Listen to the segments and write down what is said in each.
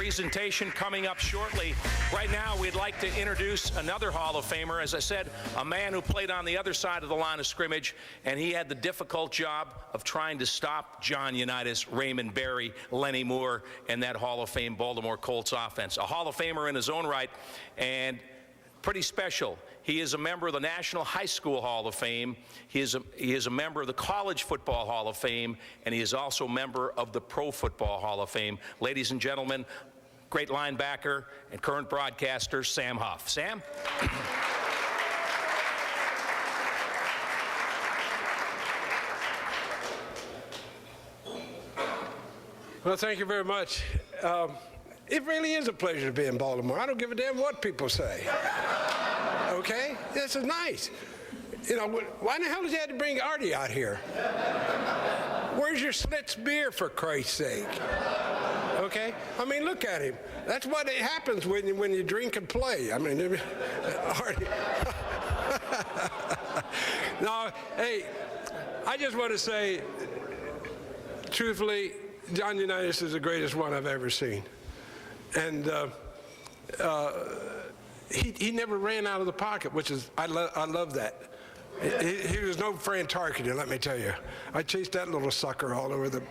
presentation coming up shortly. Right now, we'd like to introduce another Hall of Famer. As I said, a man who played on the other side of the line of scrimmage, and he had the difficult job of trying to stop John Unitas, Raymond Berry, Lenny Moore, and that Hall of Fame Baltimore Colts offense. A Hall of Famer in his own right, and pretty special. He is a member of the National High School Hall of Fame. He is a member of the College Football Hall of Fame, and he is also a member of the Pro Football Hall of Fame. Ladies and gentlemen, great linebacker and current broadcaster, Sam Huff. Sam? Well, thank you very much. It really is a pleasure to be in Baltimore. I don't give a damn what people say. Okay? This is nice. You know, why in the hell did you have to bring Artie out here? Where's your Schlitz beer, for Christ's sake? Okay? I mean, look at him. That's what happens when you drink and play. I mean, Artie. No, hey, I just want to say, truthfully, John Unitas is the greatest one I've ever seen. And he never ran out of the pocket, which is, I love that. He was no Fran Tarkenton, let me tell you. I chased that little sucker all over the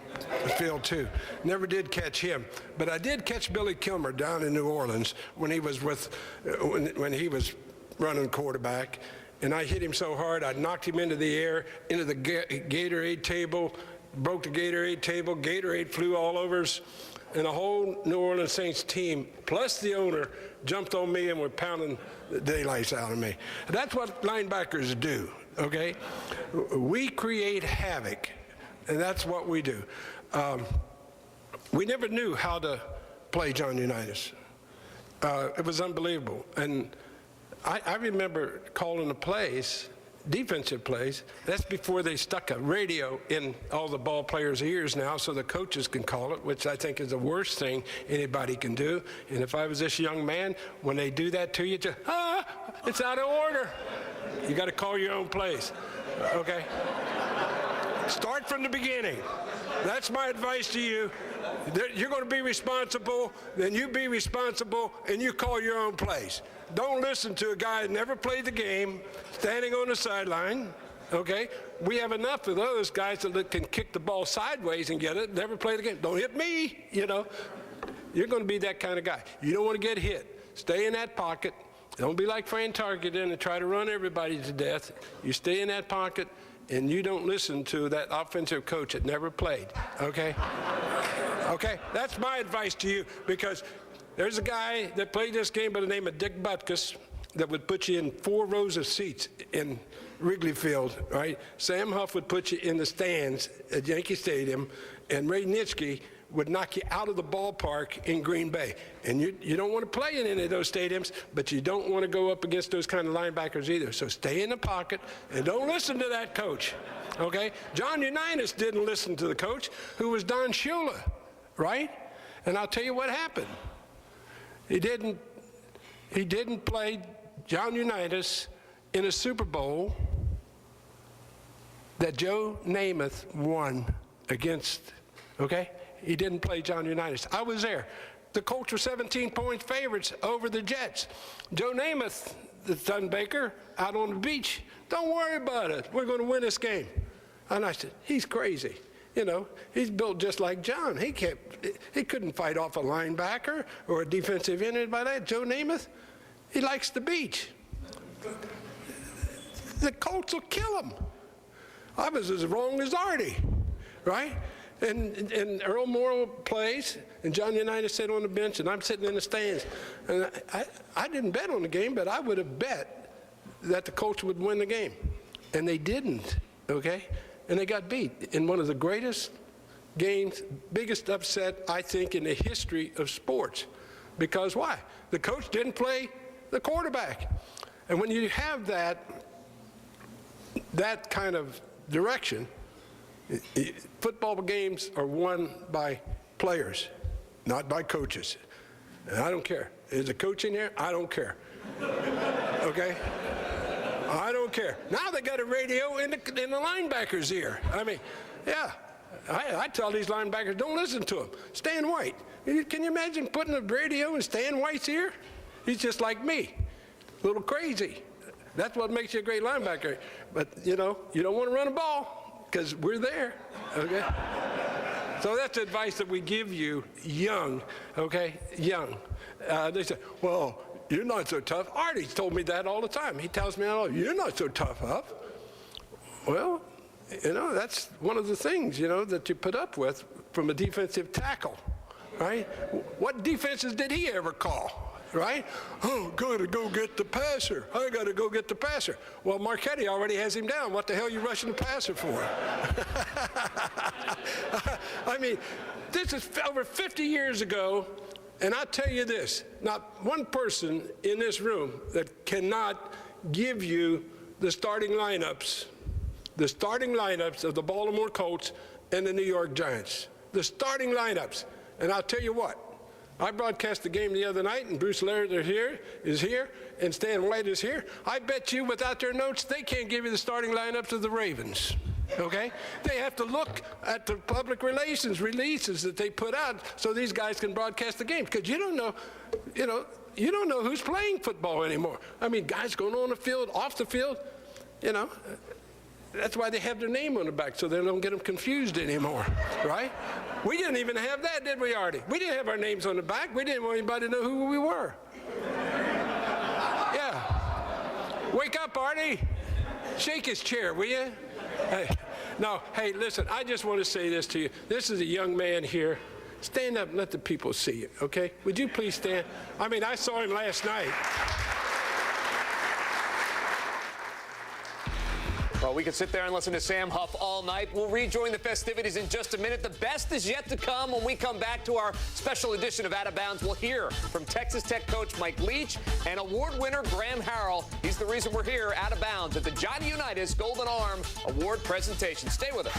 field, too. Never did catch him. But I did catch Billy Kilmer down in New Orleans when he was when he was running quarterback. And I hit him so hard, I knocked him into the air, into the Gatorade table, broke the Gatorade table. Gatorade flew all over us. And the whole New Orleans Saints team, plus the owner, jumped on me and were pounding the daylights out of me. That's what linebackers do, okay? We create havoc, and that's what we do. We never knew how to play John Unitas. It was unbelievable. And I remember calling the plays, defensive plays. That's before they stuck a radio in all the ball players' ears now so the coaches can call it, which I think is the worst thing anybody can do. And if I was this young man, when they do that to you, just, it's out of order. You got to call your own plays, okay? Start from the beginning. That's my advice to you. You're going to be responsible, then you be responsible, and you call your own plays. Don't listen to a guy that never played the game, standing on the sideline, okay? We have enough of those guys that can kick the ball sideways and get it, never play the game. Don't hit me, you know. You're going to be that kind of guy. You don't want to get hit. Stay in that pocket. Don't be like Fran Tarkenton and try to run everybody to death. You stay in that pocket, and you don't listen to that offensive coach that never played, okay? Okay, that's my advice to you, because there's a guy that played this game by the name of Dick Butkus that would put you in 4 rows of seats in Wrigley Field, right? Sam Huff would put you in the stands at Yankee Stadium, and Ray Nitschke would knock you out of the ballpark in Green Bay. And you don't want to play in any of those stadiums, but you don't want to go up against those kind of linebackers either. So stay in the pocket and don't listen to that coach, okay? John Unitas didn't listen to the coach, who was Don Shula, right? And I'll tell you what happened. He didn't play John Unitas in a Super Bowl that Joe Namath won against, okay? He didn't play John Unitas. I was there. The Colts were 17-point favorites over the Jets. Joe Namath, the son Baker, out on the beach, don't worry about it. We're going to win this game. And I said, he's crazy. You know, he's built just like John. He couldn't fight off a linebacker or a defensive end by that. Joe Namath, he likes the beach. The Colts will kill him. I was as wrong as Artie, right? And Earl Morrall plays, and John Unitas sat on the bench, and I'm sitting in the stands. And I didn't bet on the game, but I would have bet that the Colts would win the game. And they didn't, okay? And they got beat in one of the greatest games, biggest upset, I think, in the history of sports. Because why? The coach didn't play the quarterback. And when you have that kind of direction, football games are won by players, not by coaches. And I don't care. Is a coach in here? I don't care. Okay? I don't care. Now they got a radio in the linebacker's ear. I mean, yeah. I tell these linebackers, don't listen to him. Stan White. Can you imagine putting a radio in Stan White's ear? He's just like me, a little crazy. That's what makes you a great linebacker. But, you know, you don't want to run a ball because we're there, okay? So that's advice that we give you young, okay, young. They say, well, you're not so tough. Artie's told me that all the time. He tells me, oh, you're not so tough, Huff. Well, you know, that's one of the things, you know, that you put up with from a defensive tackle, right? What defenses did he ever call? Right? Oh, gotta go get the passer. I gotta go get the passer. Well, Marchetti already has him down. What the hell are you rushing the passer for? I mean, this is over 50 years ago, and I'll tell you this, not one person in this room that cannot give you the starting lineups of the Baltimore Colts and the New York Giants. The starting lineups. And I'll tell you what, I broadcast the game the other night, and Bruce Laird is here, and Stan White is here. I bet you, without their notes, they can't give you the starting lineups of the Ravens. Okay? They have to look at the public relations releases that they put out so these guys can broadcast the game, because you don't know who's playing football anymore. I mean, guys going on the field, off the field, you know. That's why they have their name on the back, so they don't get them confused anymore, right? We didn't even have that, did we, Artie? We didn't have our names on the back. We didn't want anybody to know who we were. Yeah. Wake up, Artie. Shake his chair, will you? Hey. No, hey, listen, I just want to say this to you. This is a young man here. Stand up and let the people see you, okay? Would you please stand? I mean, I saw him last night. Well, we could sit there and listen to Sam Huff all night. We'll rejoin the festivities in just a minute. The best is yet to come. When we come back to our special edition of Out of Bounds, we'll hear from Texas Tech coach Mike Leach and award winner Graham Harrell. He's the reason we're here, Out of Bounds, at the Unitas Golden Arm Award presentation. Stay with us.